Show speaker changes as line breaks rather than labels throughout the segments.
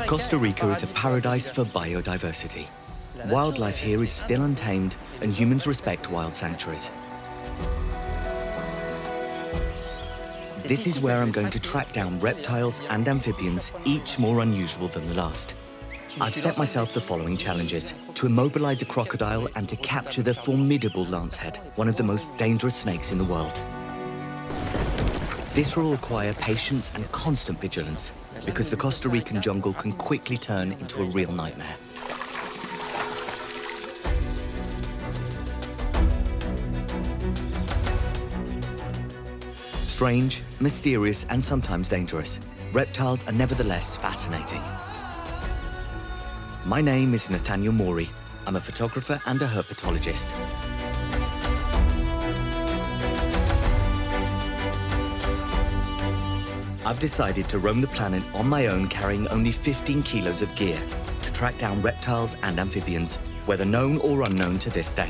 Costa Rica is a paradise for biodiversity. Wildlife here is still untamed, and humans respect wild sanctuaries. This is where I'm going to track down reptiles and amphibians, each more unusual than the last. I've set myself the following challenges: to immobilize a crocodile and to capture the formidable lancehead, one of the most dangerous snakes in the world. This will require patience and constant vigilance, because the Costa Rican jungle can quickly turn into a real nightmare. Strange, mysterious, and sometimes dangerous, reptiles are nevertheless fascinating. My name is Nathaniel Maury. I'm a photographer and a herpetologist. I've decided to roam the planet on my own, carrying only 15 kilos of gear to track down reptiles and amphibians, whether known or unknown to this day.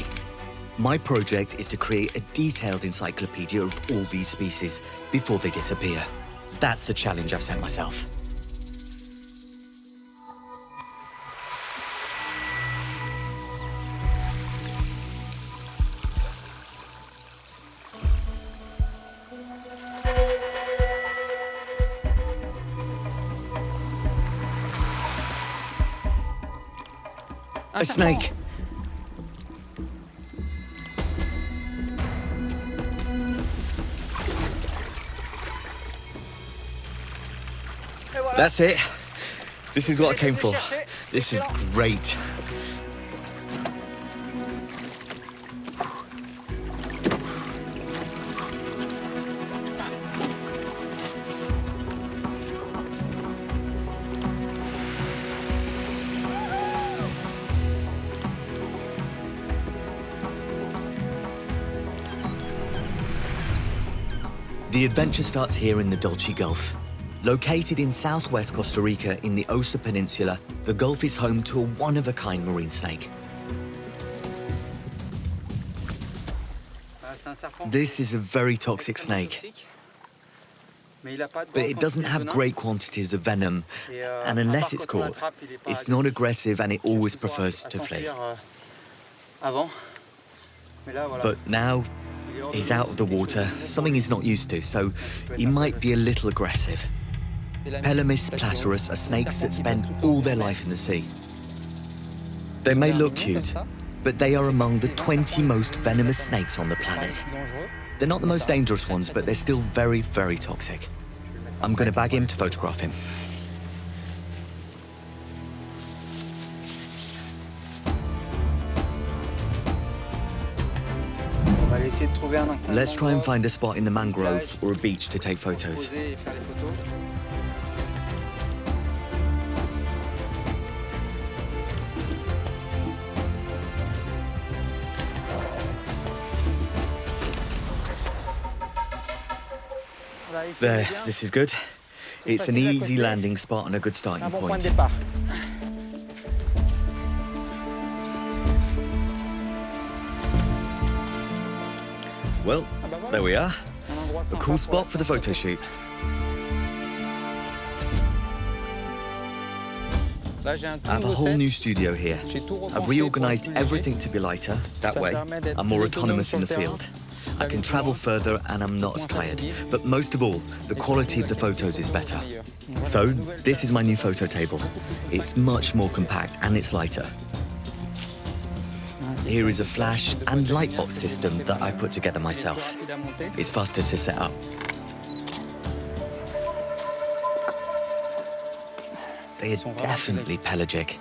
My project is to create a detailed encyclopedia of all these species before they disappear. That's the challenge I've set myself. A snake! That's it. This is what I came for. This is great. The adventure starts here in the Dulce Gulf. Located in southwest Costa Rica in the Osa Peninsula, the Gulf is home to a one-of-a-kind marine snake. This is a very toxic snake, but it doesn't have great quantities of venom, and unless it's caught, it's not aggressive and it always prefers to flee. But now, he's out of the water, something he's not used to, so he might be a little aggressive. Pelamis platyrus are snakes that spend all their life in the sea. They may look cute, but they are among the 20 most venomous snakes on the planet. They're not the most dangerous ones, but they're still very, very toxic. I'm going to bag him to photograph him. Let's try and find a spot in the mangrove or a beach to take photos. There, this is good. It's an easy landing spot and a good starting point. Well, there we are. A cool spot for the photo shoot. I have a whole new studio here. I've reorganized everything to be lighter. That way, I'm more autonomous in the field. I can travel further and I'm not as tired. But most of all, the quality of the photos is better. So, this is my new photo table. It's much more compact and it's lighter. Here is a flash and lightbox system that I put together myself. It's faster to set up. They are definitely pelagic.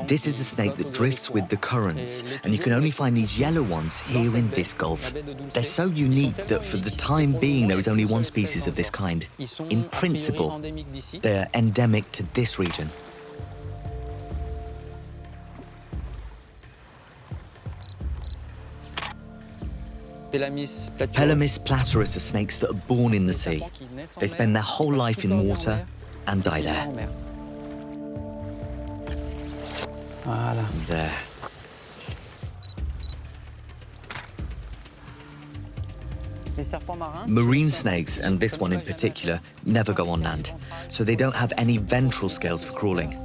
This is a snake that drifts with the currents, and you can only find these yellow ones here in this gulf. They're so unique that for the time being there is only one species of this kind. In principle, they're endemic to this region. Pelamis platyrus are snakes that are born in the sea. They spend their whole life in water and die there. There. Marine snakes, and this one in particular, never go on land, so they don't have any ventral scales for crawling.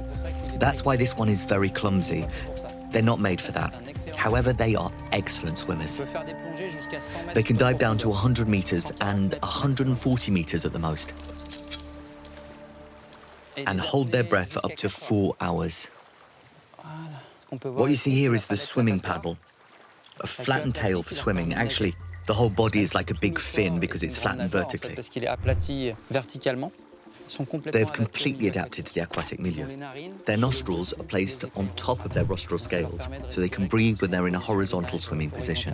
That's why this one is very clumsy. They're not made for that. However, they are excellent swimmers. They can dive down to 100 meters and 140 meters at the most, and hold their breath for up to 4 hours. What you see here is the swimming paddle, a flattened tail for swimming. Actually, the whole body is like a big fin because it's flattened vertically. They've completely adapted to the aquatic milieu. Their nostrils are placed on top of their rostral scales, so they can breathe when they're in a horizontal swimming position.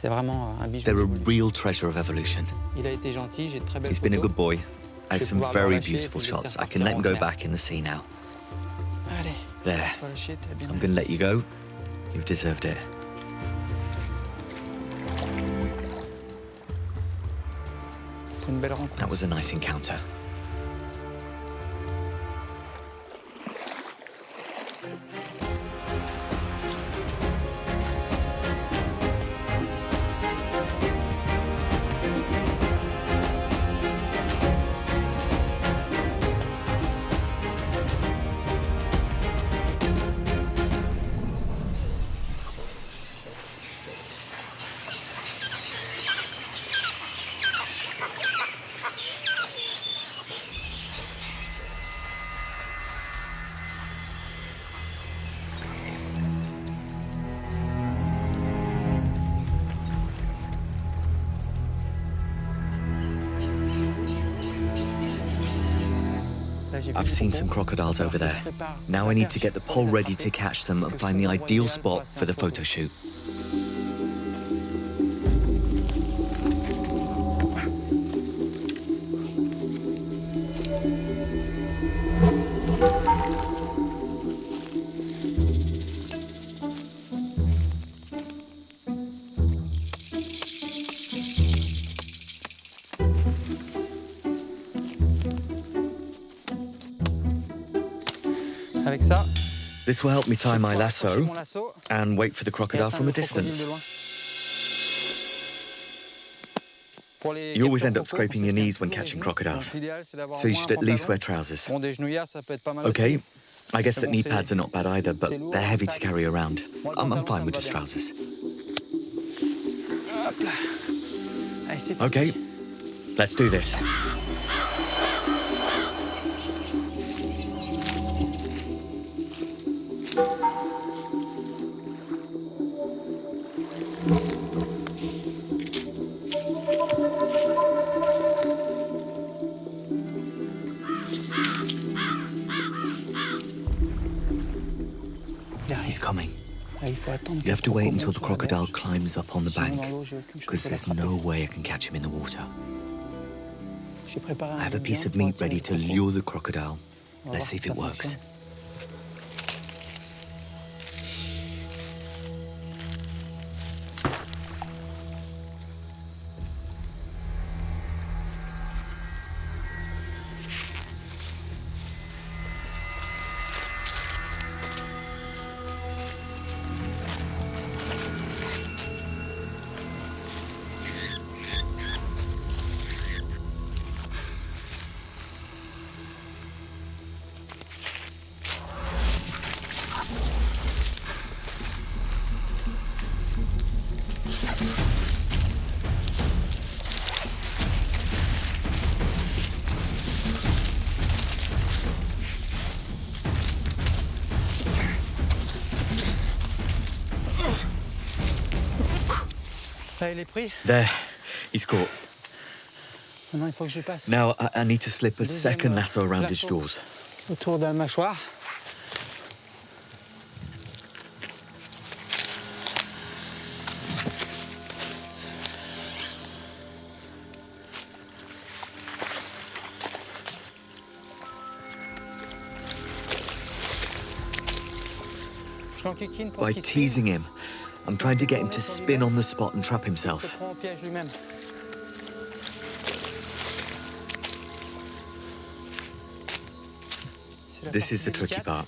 They're a real treasure of evolution. He's been a good boy. I have some very beautiful shots. I can let him go back in the sea now. There. I'm going to let you go. You've deserved it. That was a nice encounter. I've seen some crocodiles over there. Now I need to get the pole ready to catch them and find the ideal spot for the photo shoot. This will help me tie my lasso and wait for the crocodile from a distance. You always end up scraping your knees when catching crocodiles, so you should at least wear trousers. Okay, I guess that knee pads are not bad either, but they're heavy to carry around. I'm fine with just trousers. Okay, let's do this. He's coming. You have to wait until the crocodile climbs up on the bank, because there's no way I can catch him in the water. I have a piece of meat ready to lure the crocodile. Let's see if it works. There, he's caught. Now I need to slip a second lasso around his jaws.
Autour de la mâchoire.
By teasing him, I'm trying to get him to spin on the spot and trap himself. This is the tricky part.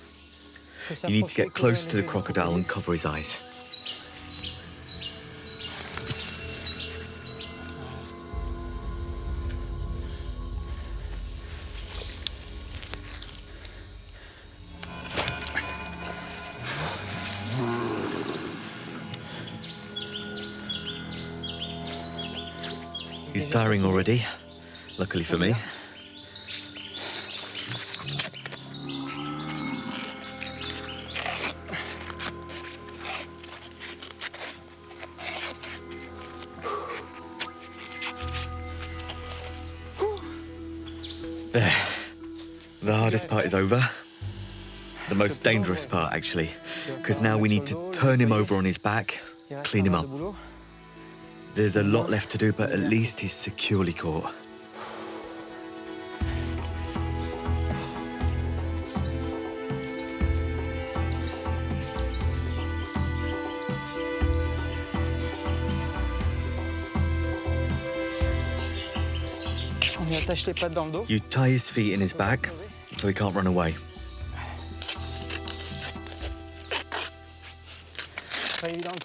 You need to get close to the crocodile and cover his eyes. He's tiring already, luckily for me. There. The hardest part is over. The most dangerous part, actually, because now we need to turn him over on his back, clean him up. There's a lot left to do, but at least he's securely caught. You tie his feet in his back so he can't run away.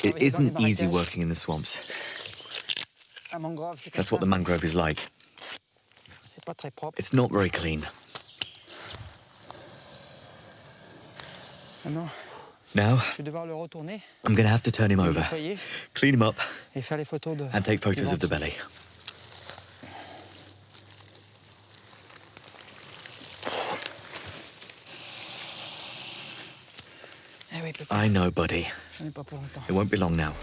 It isn't easy working in the swamps. That's what the mangrove is like. It's not very clean. Now, I'm going to have to turn him over, clean him up, and take photos of the belly. I know, buddy. It won't be long now.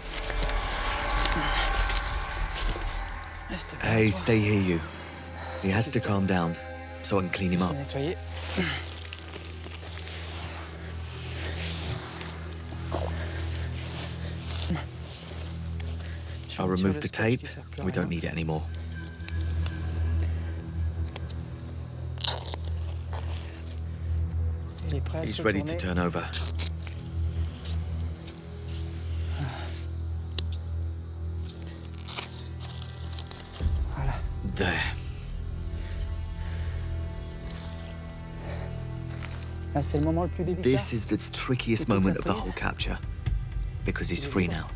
Hey, stay here, you. He has to calm down, so I can clean him up. I'll remove the tape. We don't need it anymore. He's ready to turn over. There. This is the trickiest moment of the whole capture, because he's free now.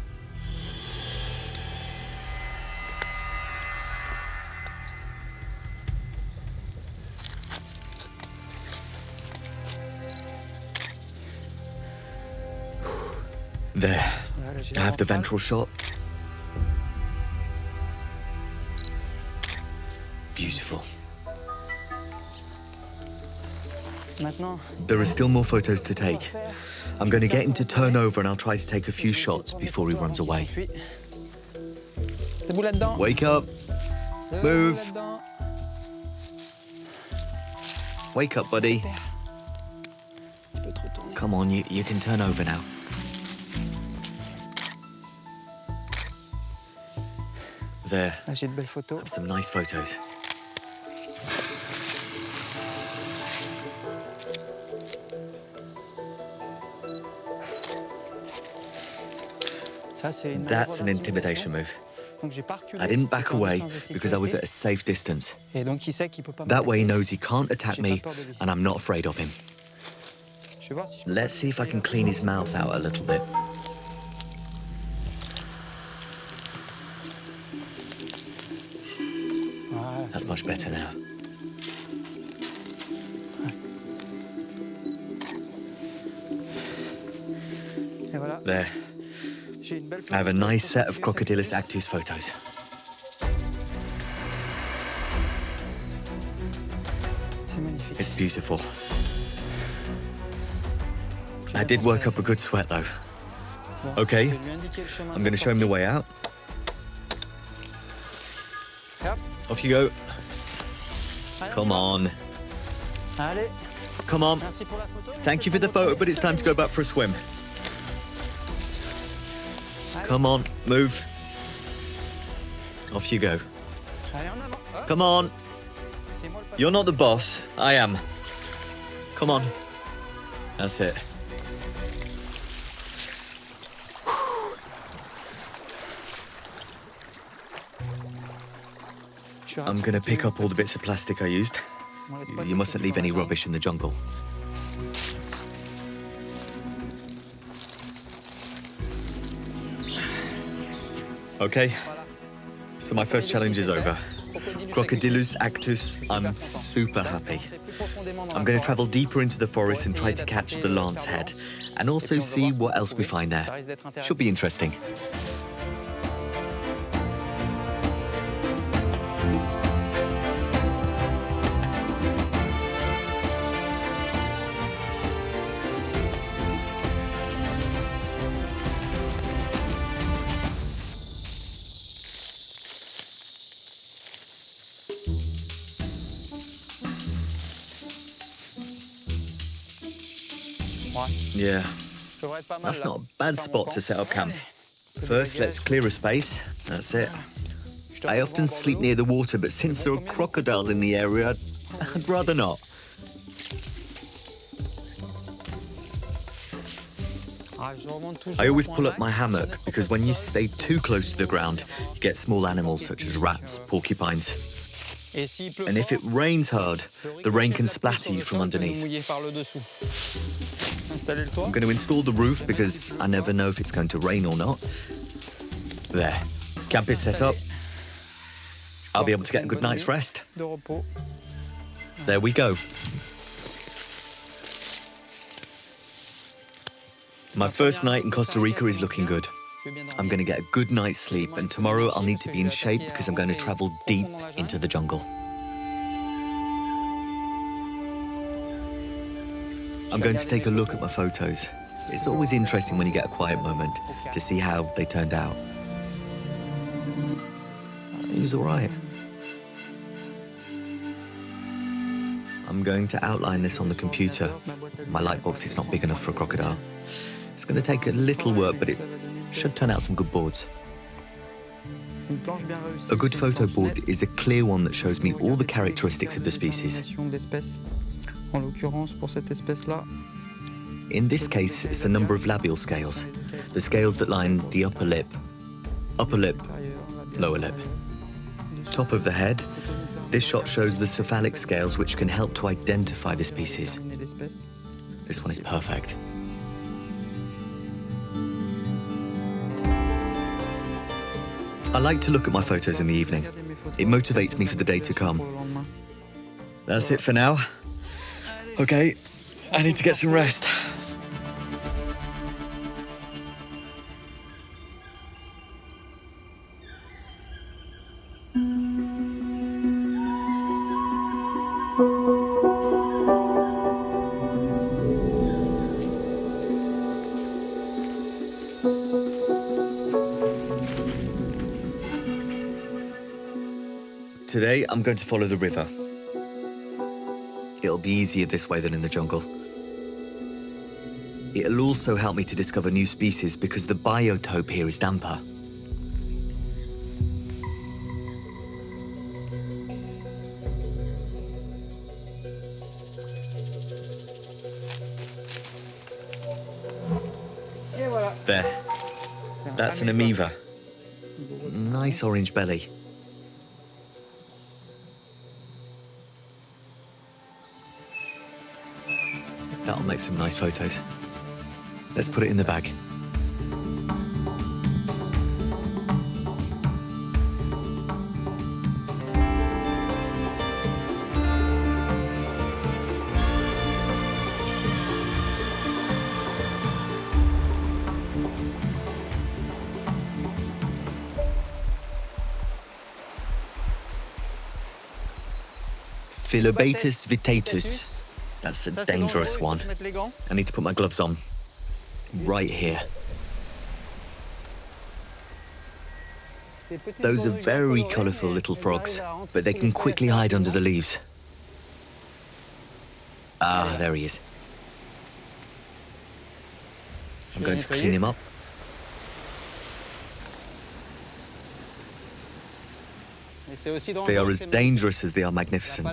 There. I have the ventral shot. Beautiful. There are still more photos to take. I'm going to get him to turn over and I'll try to take a few shots before he runs away. Wake up. Move. Wake up, buddy. Come on, you can turn over now. There. I have some nice photos. That's an intimidation move. I didn't back away because I was at a safe distance. That way he knows he can't attack me and I'm not afraid of him. Let's see if I can clean his mouth out a little bit. That's much better now. There. I have a nice set of Crocodylus actus photos. It's beautiful. I did work up a good sweat, though. Okay, I'm going to show him the way out. Off you go. Come on. Come on. Thank you for the photo, but it's time to go back for a swim. Come on, move. Off you go. Come on. You're not the boss, I am. Come on. That's it. I'm gonna pick up all the bits of plastic I used. You mustn't leave any rubbish in the jungle. Okay, so my first challenge is over. Crocodylus actus, I'm super happy. I'm going to travel deeper into the forest and try to catch the lance head, and also see what else we find there. Should be interesting. Yeah, that's not a bad spot to set up camp. First, let's clear a space. That's it. I often sleep near the water, but since there are crocodiles in the area, I'd rather not. I always pull up my hammock because when you stay too close to the ground, you get small animals such as rats, porcupines. And if it rains hard, the rain can splatter you from underneath. I'm going to install the roof because I never know if it's going to rain or not. There. Camp is set up. I'll be able to get a good night's rest. There we go. My first night in Costa Rica is looking good. I'm going to get a good night's sleep, and tomorrow I'll need to be in shape because I'm going to travel deep into the jungle. I'm going to take a look at my photos. It's always interesting when you get a quiet moment to see how they turned out. It was all right. I'm going to outline this on the computer. My lightbox is not big enough for a crocodile. It's going to take a little work, but it should turn out some good boards. A good photo board is a clear one that shows me all the characteristics of the species. In this case, it's the number of labial scales, the scales that line the upper lip, lower lip. Top of the head, this shot shows the cephalic scales which can help to identify the species. This one is perfect. I like to look at my photos in the evening. It motivates me for the day to come. That's it for now. Okay, I need to get some rest. Today, I'm going to follow the river. It'll be easier this way than in the jungle. It'll also help me to discover new species because the biotope here is damper. There. That's an amoeba. Nice orange belly. That'll make some nice photos. Let's put it in the bag. Philobatus vittatus. That's a dangerous one. I need to put my gloves on. Right here. Those are very colourful little frogs, but they can quickly hide under the leaves. Ah, there he is. I'm going to clean him up. They are as dangerous as they are magnificent.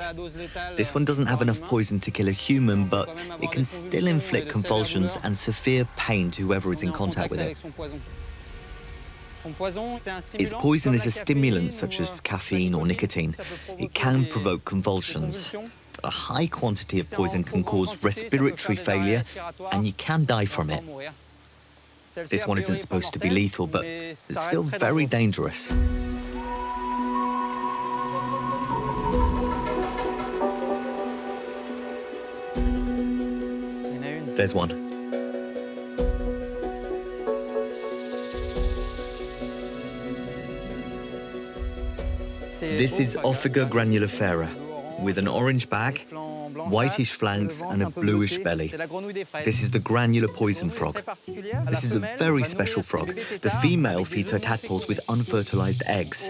This one doesn't have enough poison to kill a human, but it can still inflict convulsions and severe pain to whoever is in contact with it. Its poison is a stimulant such as caffeine or nicotine. It can provoke convulsions. A high quantity of poison can cause respiratory failure, and you can die from it. This one isn't supposed to be lethal, but it's still very dangerous. There's one. This is Ophiga granulifera, with an orange back, whitish flanks and a bluish belly. This is the granular poison frog. This is a very special frog. The female feeds her tadpoles with unfertilized eggs.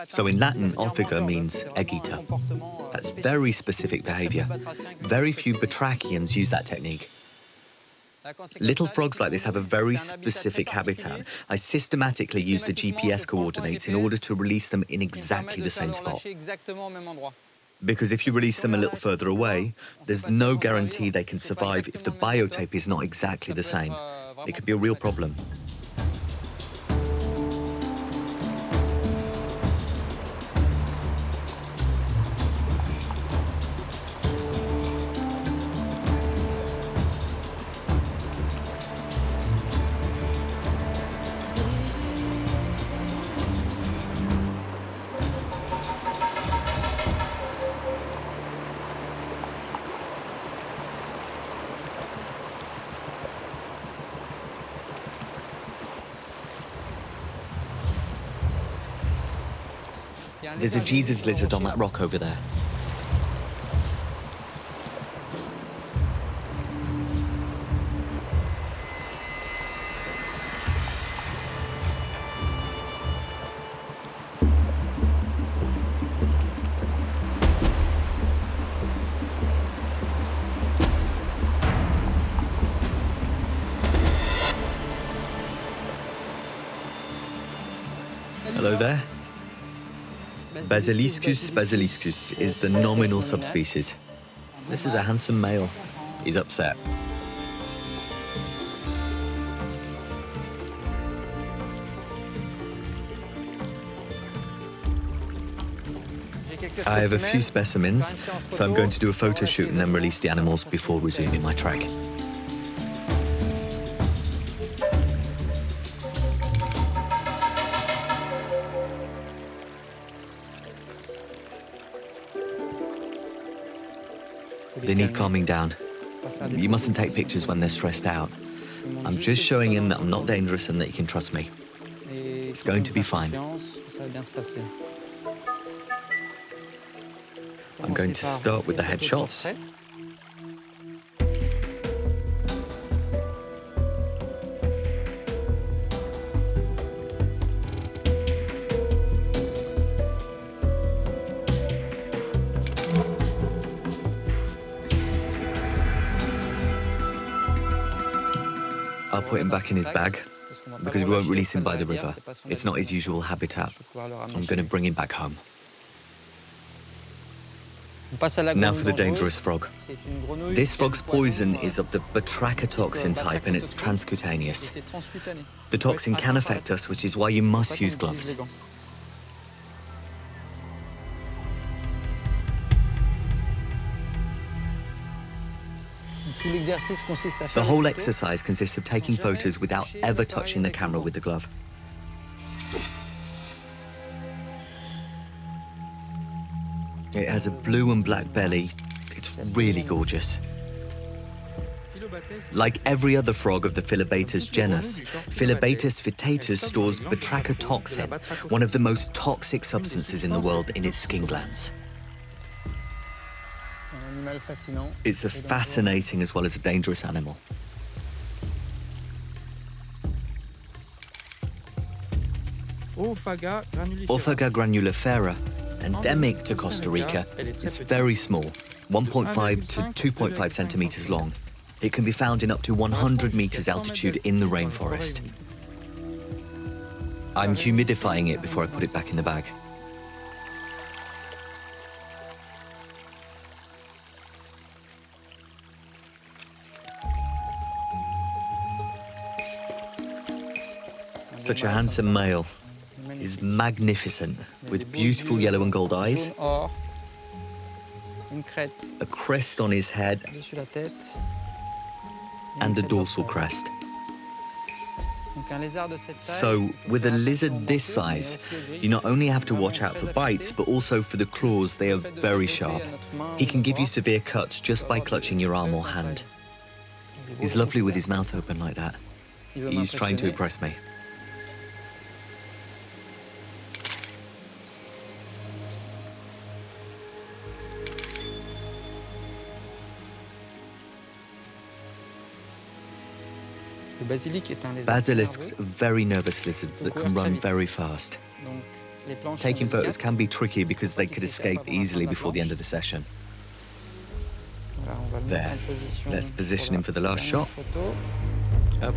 So in Latin, Ophiga means egg eater. That's very specific behavior. Very few batrachians use that technique. Little frogs like this have a very specific habitat. I systematically use the GPS coordinates in order to release them in exactly the same spot. Because if you release them a little further away, there's no guarantee they can survive if the biotape is not exactly the same. It could be a real problem. There's a Jesus lizard on that rock over there. Hello there. Basiliscus basiliscus is the nominal subspecies. This is a handsome male. He's upset. I have a few specimens, so I'm going to do a photo shoot and then release the animals before resuming my trek. They need calming down. You mustn't take pictures when they're stressed out. I'm just showing him that I'm not dangerous and that he can trust me. It's going to be fine. I'm going to start with the headshots. I'll put him back in his bag, because we won't release him by the river. It's not his usual habitat. I'm going to bring him back home. Now for the dangerous frog. This frog's poison is of the batrachotoxin type and it's transcutaneous. The toxin can affect us, which is why you must use gloves. The whole exercise consists of taking photos without ever touching the camera with the glove. It has a blue and black belly. It's really gorgeous. Like every other frog of the Philobatus genus, Philobatus vittatus stores batrachotoxin, one of the most toxic substances in the world, in its skin glands. It's a fascinating as well as a dangerous animal. Ophaga granulifera, endemic to Costa Rica, is very small, 1.5 to 2.5 centimeters long. It can be found in up to 100 meters altitude in the rainforest. I'm humidifying it before I put it back in the bag. Such a handsome male. He's magnificent, with beautiful yellow and gold eyes, a crest on his head, and a dorsal crest. So, with a lizard this size, you not only have to watch out for bites, but also for the claws. They are very sharp. He can give you severe cuts just by clutching your arm or hand. He's lovely with his mouth open like that. He's trying to impress me. Basilisks are very nervous lizards that can run very fast. Taking photos can be tricky because they could escape easily before the end of the session. There. Let's position him for the last shot. Up.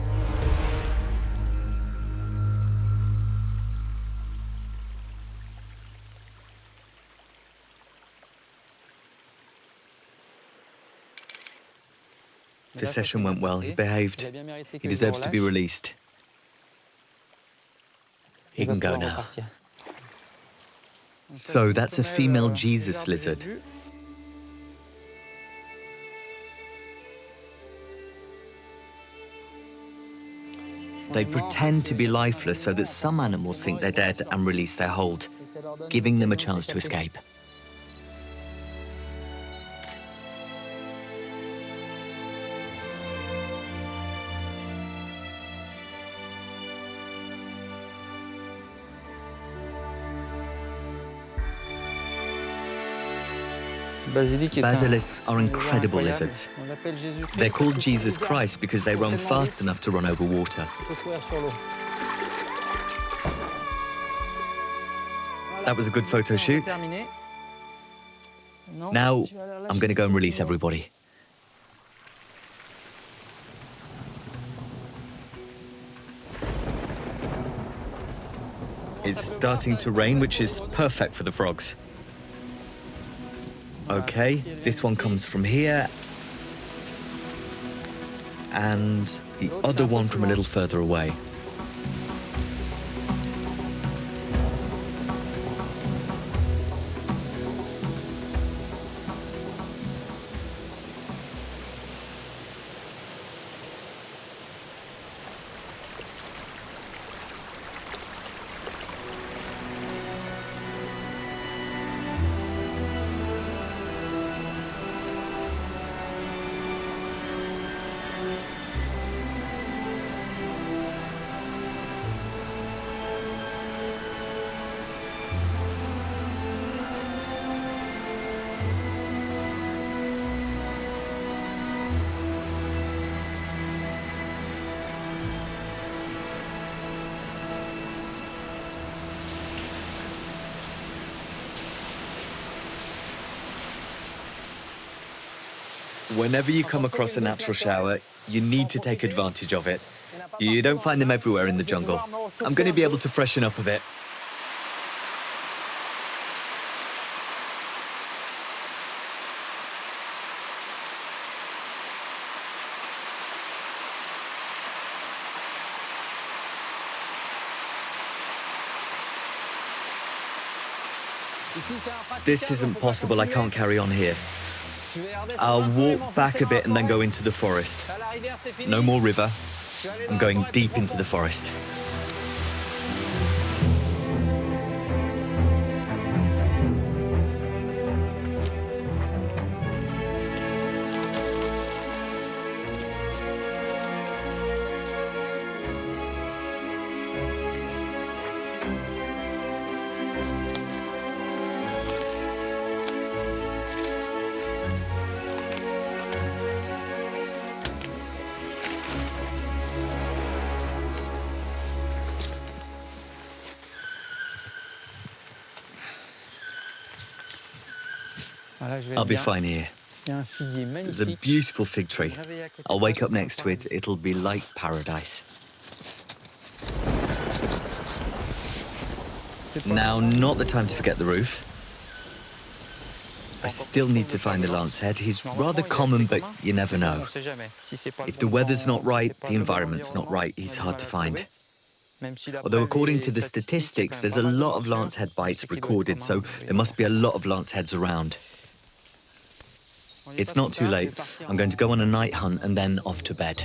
The session went well. He behaved. He deserves to be released. He can go now. So that's a female Jesus lizard. They pretend to be lifeless so that some animals think they're dead and release their hold, giving them a chance to escape. Basilisks are incredible lizards. They're called Jesus Christ because they run fast enough to run over water. That was a good photo shoot. Now, I'm going to go and release everybody. It's starting to rain, which is perfect for the frogs. Okay, this one comes from here, and the other one from a little further away. Whenever you come across a natural shower, you need to take advantage of it. You don't find them everywhere in the jungle. I'm going to be able to freshen up a bit. This isn't possible. I can't carry on here. I'll walk back a bit and then go into the forest. No more river. I'm going deep into the forest. I'll be fine here. There's a beautiful fig tree. I'll wake up next to it. It'll be like paradise. Now, not the time to forget the roof. I still need to find the lance head. He's rather common, but you never know. If the weather's not right, the environment's not right, he's hard to find. Although according to the statistics, there's a lot of lance head bites recorded, so there must be a lot of lance heads around. It's not too late. I'm going to go on a night hunt and then off to bed.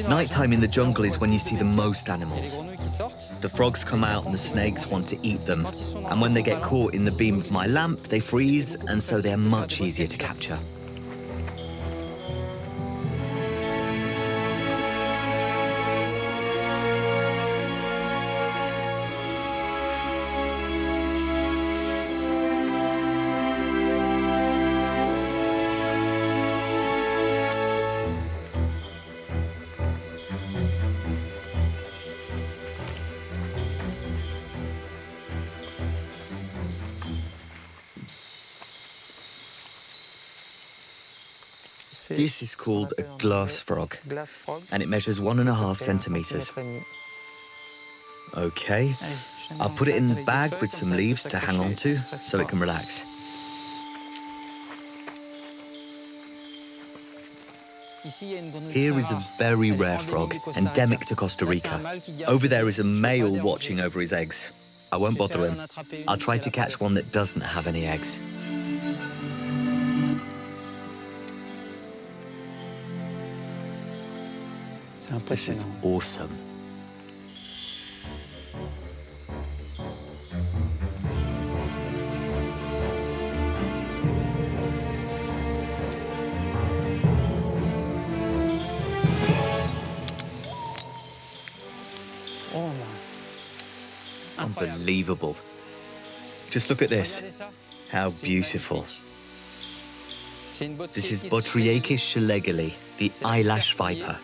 Nighttime in the jungle is when you see the most animals. The frogs come out and the snakes want to eat them. And when they get caught in the beam of my lamp, they freeze, and so they're much easier to capture. This is called a glass frog, and it measures 1.5 centimeters. Okay, I'll put it in the bag with some leaves to hang on to so it can relax. Here is a very rare frog, endemic to Costa Rica. Over there is a male watching over his eggs. I won't bother him. I'll try to catch one that doesn't have any eggs. This is awesome. Unbelievable. Just look at this. How beautiful. This is Botryechis schlegeli, the eyelash viper.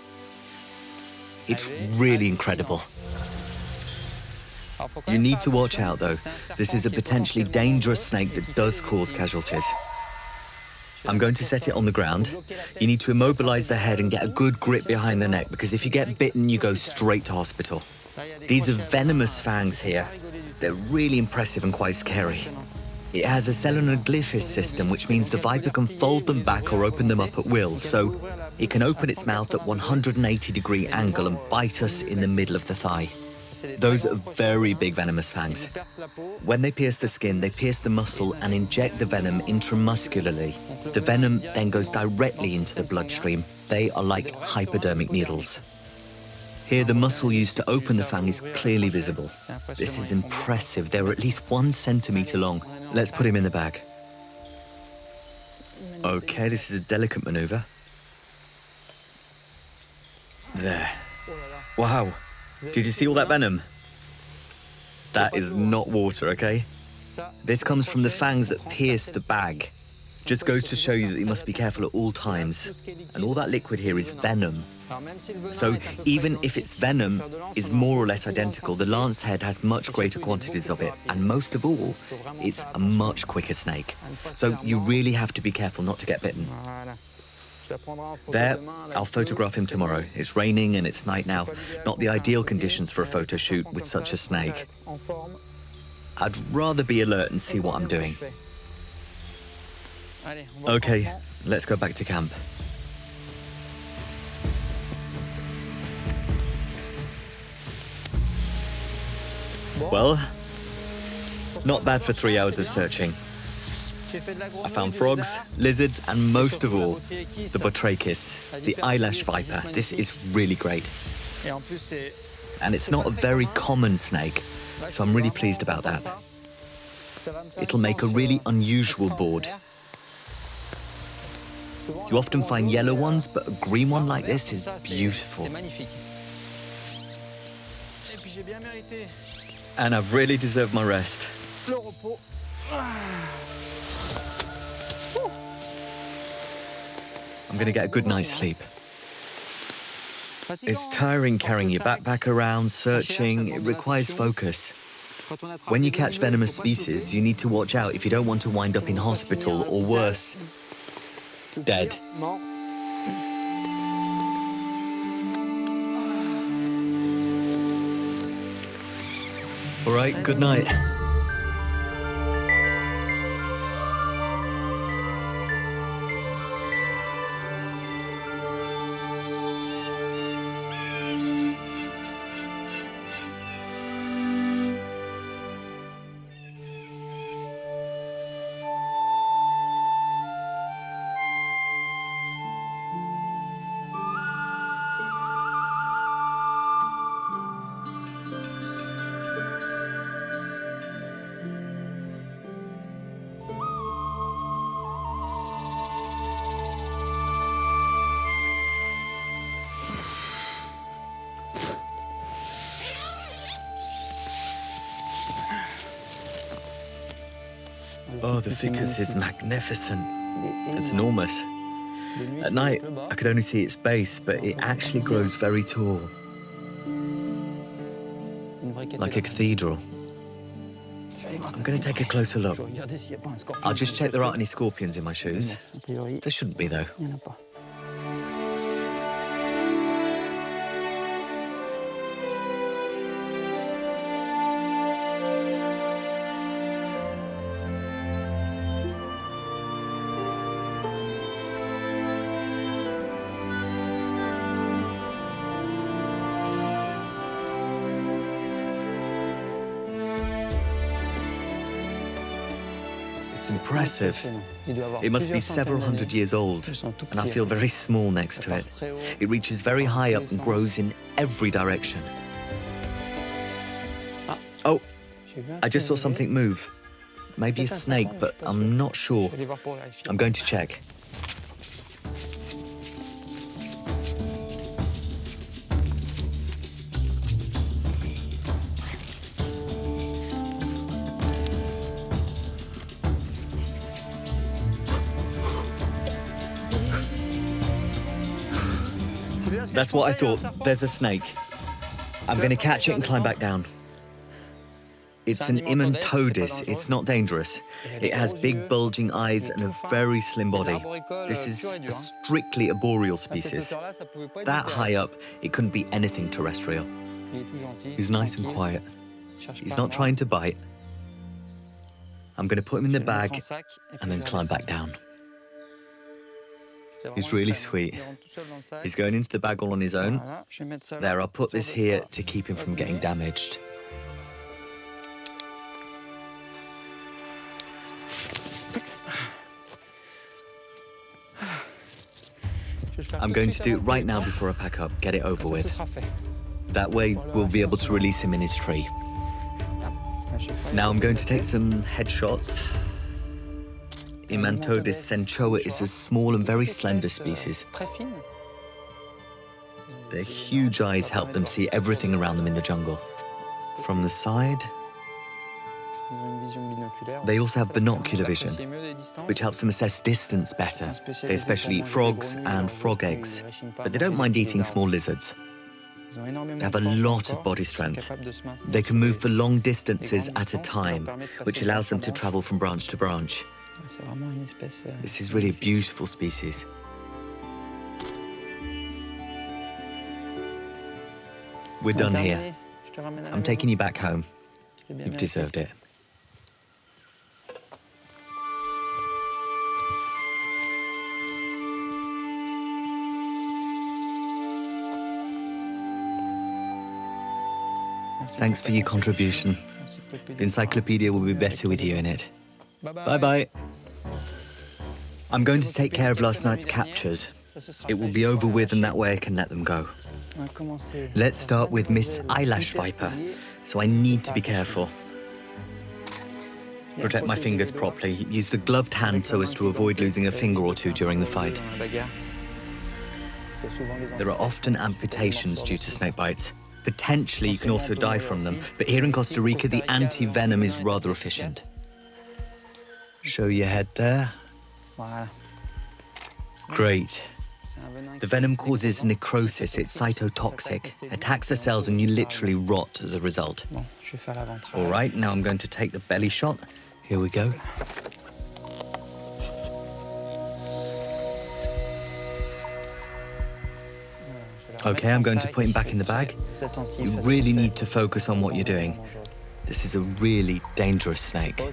It's really incredible. You need to watch out though. This is a potentially dangerous snake that does cause casualties. I'm going to set it on the ground. You need to immobilize the head and get a good grip behind the neck, because if you get bitten, you go straight to hospital. These are venomous fangs here. They're really impressive and quite scary. It has a selenoglyphis system, which means the viper can fold them back or open them up at will, so it can open its mouth at 180-degree angle and bite us in the middle of the thigh. Those are very big venomous fangs. When they pierce the skin, they pierce the muscle and inject the venom intramuscularly. The venom then goes directly into the bloodstream. They are like hypodermic needles. Here, the muscle used to open the fang is clearly visible. This is impressive. They're at least 1 centimeter long. Let's put him in the bag. Okay, this is a delicate maneuver. There. Wow. Did you see all that venom? That is not water, okay? This comes from the fangs that pierce the bag. Just goes to show you that you must be careful at all times. And all that liquid here is venom. So even if its venom is more or less identical, the lance head has much greater quantities of it. And most of all, it's a much quicker snake. So you really have to be careful not to get bitten. There, I'll photograph him tomorrow. It's raining and it's night now. Not the ideal conditions for a photo shoot with such a snake. I'd rather be alert and see what I'm doing. Okay, let's go back to camp. Well, not bad for 3 hours of searching. I found frogs, lizards, and most of all, the Botryechis, the eyelash viper. This is really great. And it's not a very common snake, so I'm really pleased about that. It'll make a really unusual board. You often find yellow ones, but a green one like this is beautiful. And I've really deserved my rest. I'm going to get a good night's sleep. It's tiring carrying your backpack around, searching. It requires focus. When you catch venomous species, you need to watch out if you don't want to wind up in hospital or worse, dead. All right, good night. Oh, the ficus is magnificent. It's enormous. At night, I could only see its base, but it actually grows very tall. Like a cathedral. I'm going to take a closer look. I'll just check there aren't any scorpions in my shoes. There shouldn't be, though. It's impressive. It must be several hundred years old, and I feel very small next to it. It reaches very high up and grows in every direction. Oh, I just saw something move. Maybe a snake, but I'm not sure. I'm going to check. That's what I thought. There's a snake. I'm going to catch it and climb back down. It's an Imantodis. It's not dangerous. It has big bulging eyes and a very slim body. This is a strictly arboreal species. That high up, it couldn't be anything terrestrial. He's nice and quiet. He's not trying to bite. I'm going to put him in the bag and then climb back down. He's really sweet. He's going into the bag all on his own. There, I'll put this here to keep him from getting damaged. I'm going to do it right now before I pack up, get it over with. That way, we'll be able to release him in his tree. Now I'm going to take some headshots. Imantodis senchoa is a small and very slender species. Their huge eyes help them see everything around them in the jungle. From the side, they also have binocular vision, which helps them assess distance better. They especially eat frogs and frog eggs, but they don't mind eating small lizards. They have a lot of body strength. They can move for long distances at a time, which allows them to travel from branch to branch. This is really a beautiful species. We're done here. I'm taking you back home. You've deserved it. Thanks for your contribution. The encyclopedia will be better with you in it. Bye-bye. I'm going to take care of last night's captures. It will be over with and that way I can let them go. Let's start with Miss Eyelash Viper, so I need to be careful. Protect my fingers properly. Use the gloved hand so as to avoid losing a finger or two during the fight. There are often amputations due to snake bites. Potentially you can also die from them, but here in Costa Rica the anti-venom is rather efficient. Show your head there. Great. The venom causes necrosis, it's cytotoxic, attacks the cells and you literally rot as a result. All right, now I'm going to take the belly shot. Here we go. Okay, I'm going to put him back in the bag. You really need to focus on what you're doing. This is a really dangerous snake.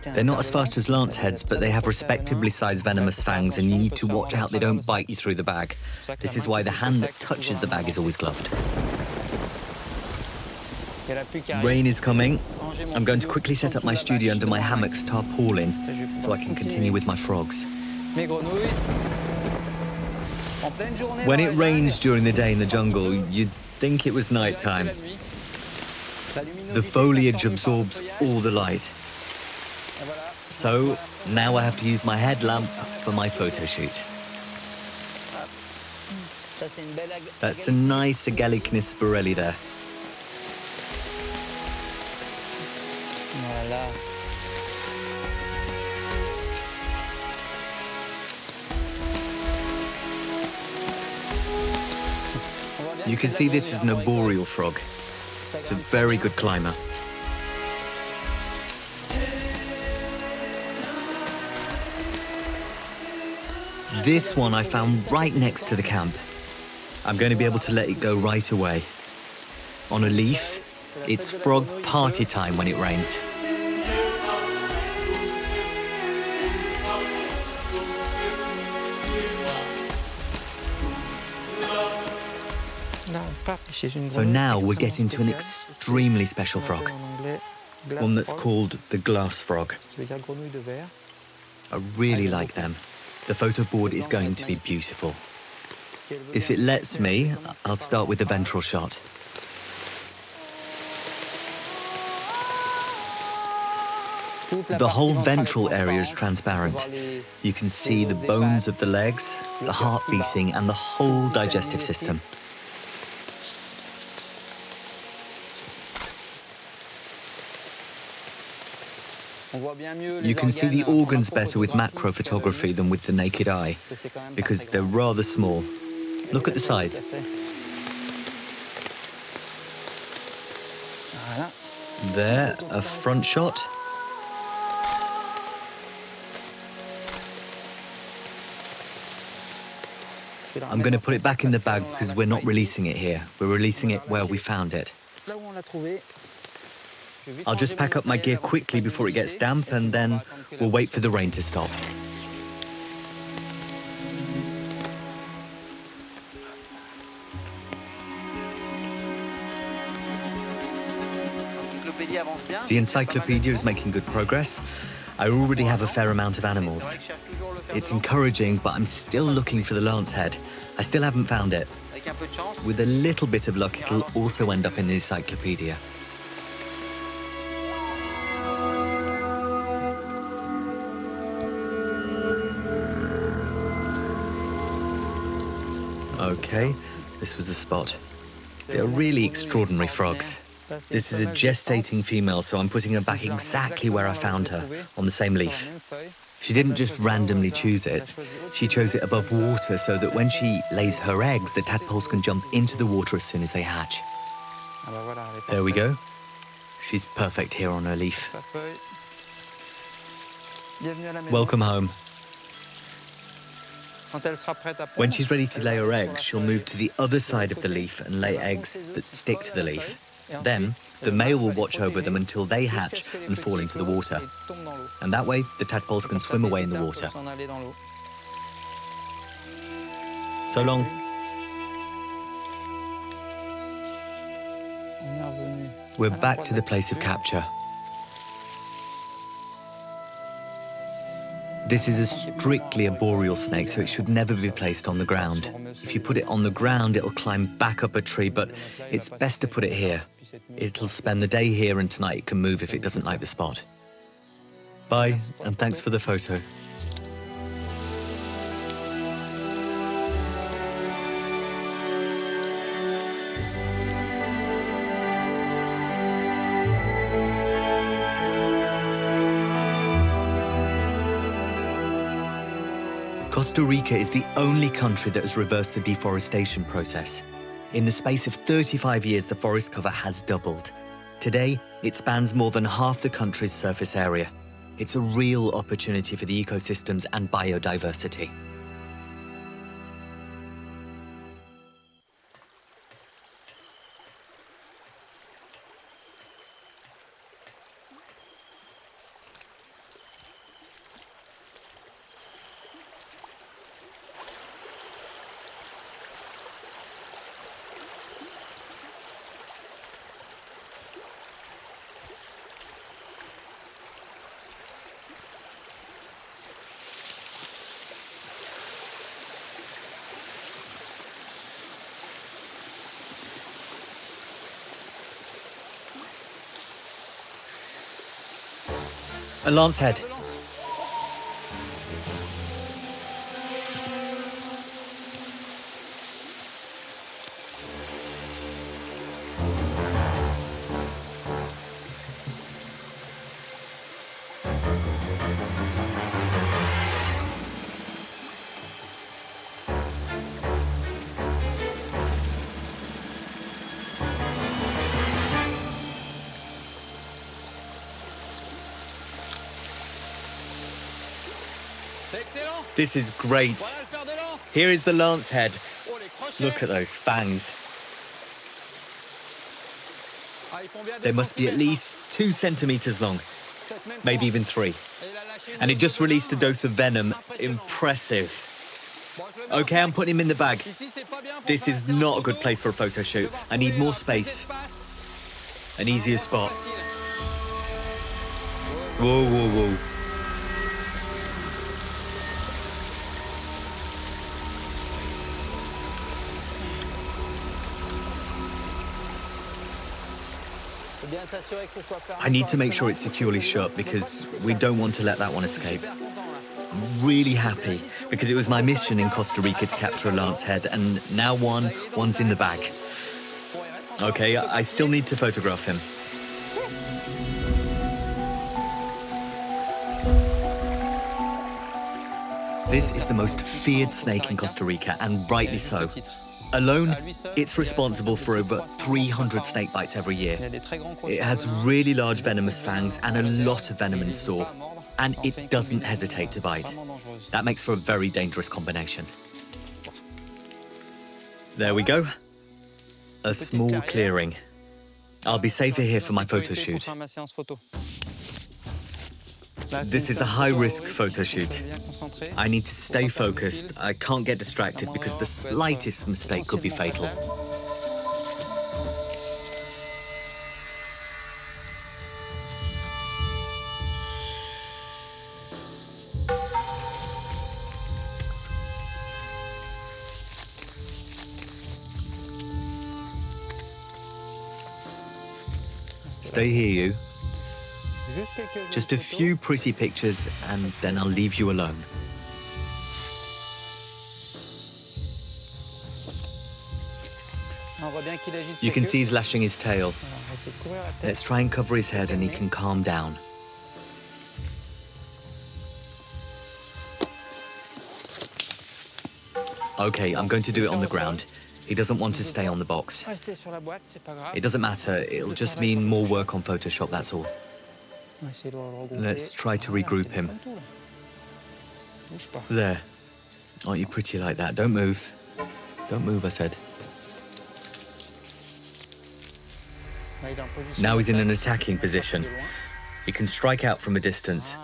They're not as fast as lanceheads, but they have respectably sized venomous fangs and you need to watch out they don't bite you through the bag. This is why the hand that touches the bag is always gloved. Rain is coming. I'm going to quickly set up my studio under my hammock's tarpaulin so I can continue with my frogs. When it rains during the day in the jungle, you'd think it was nighttime. The foliage absorbs all the light. So now I have to use my headlamp for my photo shoot. That's a nice Agallicnis sporelli there. You can see this is an arboreal frog. It's a very good climber. This one I found right next to the camp. I'm going to be able to let it go right away. On a leaf, it's frog party time when it rains. So now we're getting to an extremely special frog, one that's called the glass frog. I really like them. The photo board is going to be beautiful. If it lets me, I'll start with the ventral shot. The whole ventral area is transparent. You can see the bones of the legs, the heart beating, and the whole digestive system. You can see the organs better with macro photography than with the naked eye, because they're rather small. Look at the size. There, a front shot. I'm going to put it back in the bag because we're not releasing it here. We're releasing it where we found it. I'll just pack up my gear quickly before it gets damp, and then we'll wait for the rain to stop. The encyclopedia is making good progress. I already have a fair amount of animals. It's encouraging, but I'm still looking for the lance head. I still haven't found it. With a little bit of luck, it'll also end up in the encyclopedia. Okay, this was the spot. They're really extraordinary frogs. This is a gestating female, so I'm putting her back exactly where I found her, on the same leaf. She didn't just randomly choose it. She chose it above water so that when she lays her eggs, the tadpoles can jump into the water as soon as they hatch. There we go. She's perfect here on her leaf. Welcome home. When she's ready to lay her eggs, she'll move to the other side of the leaf and lay eggs that stick to the leaf. Then, the male will watch over them until they hatch and fall into the water. And that way, the tadpoles can swim away in the water. So long. We're back to the place of capture. This is strictly a boreal snake, so it should never be placed on the ground. If you put it on the ground, it'll climb back up a tree, but it's best to put it here. It'll spend the day here, and tonight it can move if it doesn't like the spot. Bye, and thanks for the photo. Costa Rica is the only country that has reversed the deforestation process. In the space of 35 years, the forest cover has doubled. Today, it spans more than half the country's surface area. It's a real opportunity for the ecosystems and biodiversity. A lance head. This is great. Here is the lance head. Look at those fangs. They must be at least 2 centimeters long, maybe even 3. And it just released a dose of venom. Impressive. Okay, I'm putting him in the bag. This is not a good place for a photo shoot. I need more space. An easier spot. Whoa, whoa, whoa. I need to make sure it's securely shut because we don't want to let that one escape. I'm really happy because it was my mission in Costa Rica to capture a lance head, and now one's in the bag. Okay, I still need to photograph him. This is the most feared snake in Costa Rica, and rightly so. Alone, it's responsible for over 300 snake bites every year. It has really large venomous fangs and a lot of venom in store, and it doesn't hesitate to bite. That makes for a very dangerous combination. There we go. A small clearing. I'll be safer here for my photo shoot. This is a high-risk photo shoot. I need to stay focused. I can't get distracted because the slightest mistake could be fatal. Stay here, you. Just a few pretty pictures, and then I'll leave you alone. You can see he's lashing his tail. Let's try and cover his head and he can calm down. Okay, I'm going to do it on the ground. He doesn't want to stay on the box. It doesn't matter, it'll just mean more work on Photoshop, that's all. Let's try to regroup him. There. Aren't you pretty like that? Don't move. Don't move, I said. Now he's in an attacking position. He can strike out from a distance.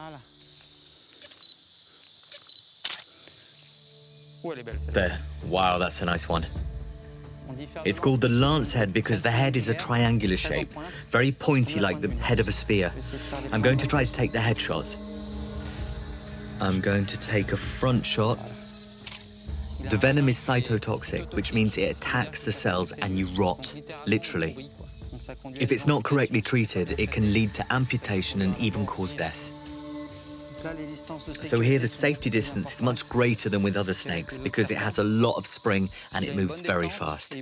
There. Wow, that's a nice one. It's called the lance head because the head is a triangular shape, very pointy like the head of a spear. I'm going to try to take the headshots. I'm going to take a front shot. The venom is cytotoxic, which means it attacks the cells and you rot, literally. If it's not correctly treated, it can lead to amputation and even cause death. So here the safety distance is much greater than with other snakes because it has a lot of spring and it moves very fast.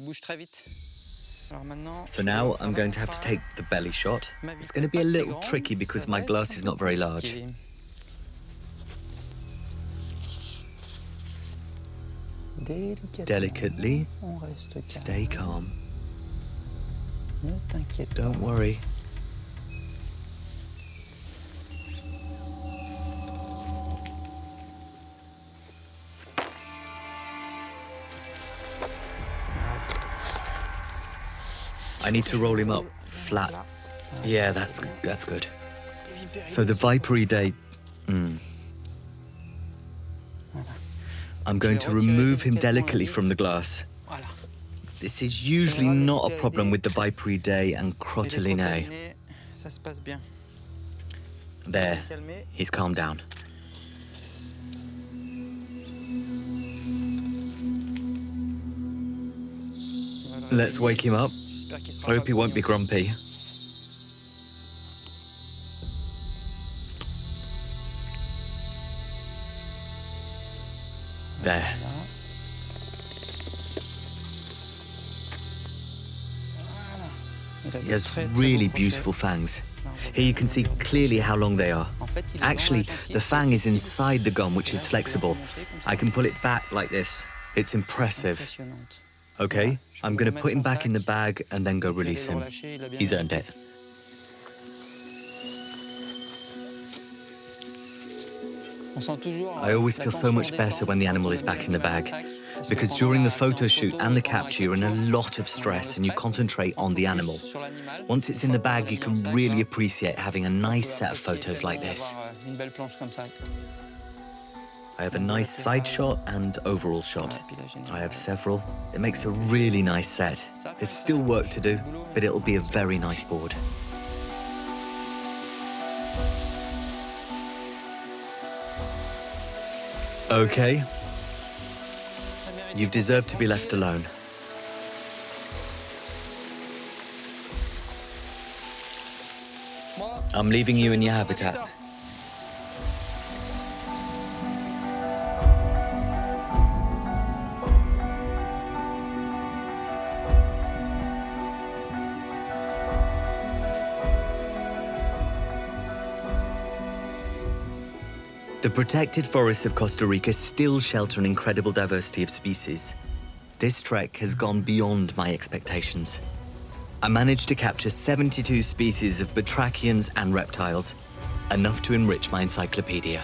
So now I'm going to have to take the belly shot. It's going to be a little tricky because my glass is not very large. Delicately, stay calm. Don't worry. I need to roll him up flat. Yeah, that's good. So the vipery day. I'm going to remove him delicately from the glass. This is usually not a problem with the vipery day and Crotalinae. There, he's calmed down. Let's wake him up. I hope he won't be grumpy. There. He has really beautiful fangs. Here you can see clearly how long they are. Actually, the fang is inside the gum, which is flexible. I can pull it back like this. It's impressive. Okay, I'm going to put him back in the bag and then go release him. He's earned it. I always feel so much better when the animal is back in the bag, because during the photo shoot and the capture, you're in a lot of stress and you concentrate on the animal. Once it's in the bag, you can really appreciate having a nice set of photos like this. I have a nice side shot and overall shot. I have several. It makes a really nice set. There's still work to do, but it'll be a very nice board. Okay. You've deserved to be left alone. I'm leaving you in your habitat. The protected forests of Costa Rica still shelter an incredible diversity of species. This trek has gone beyond my expectations. I managed to capture 72 species of batrachians and reptiles, enough to enrich my encyclopedia.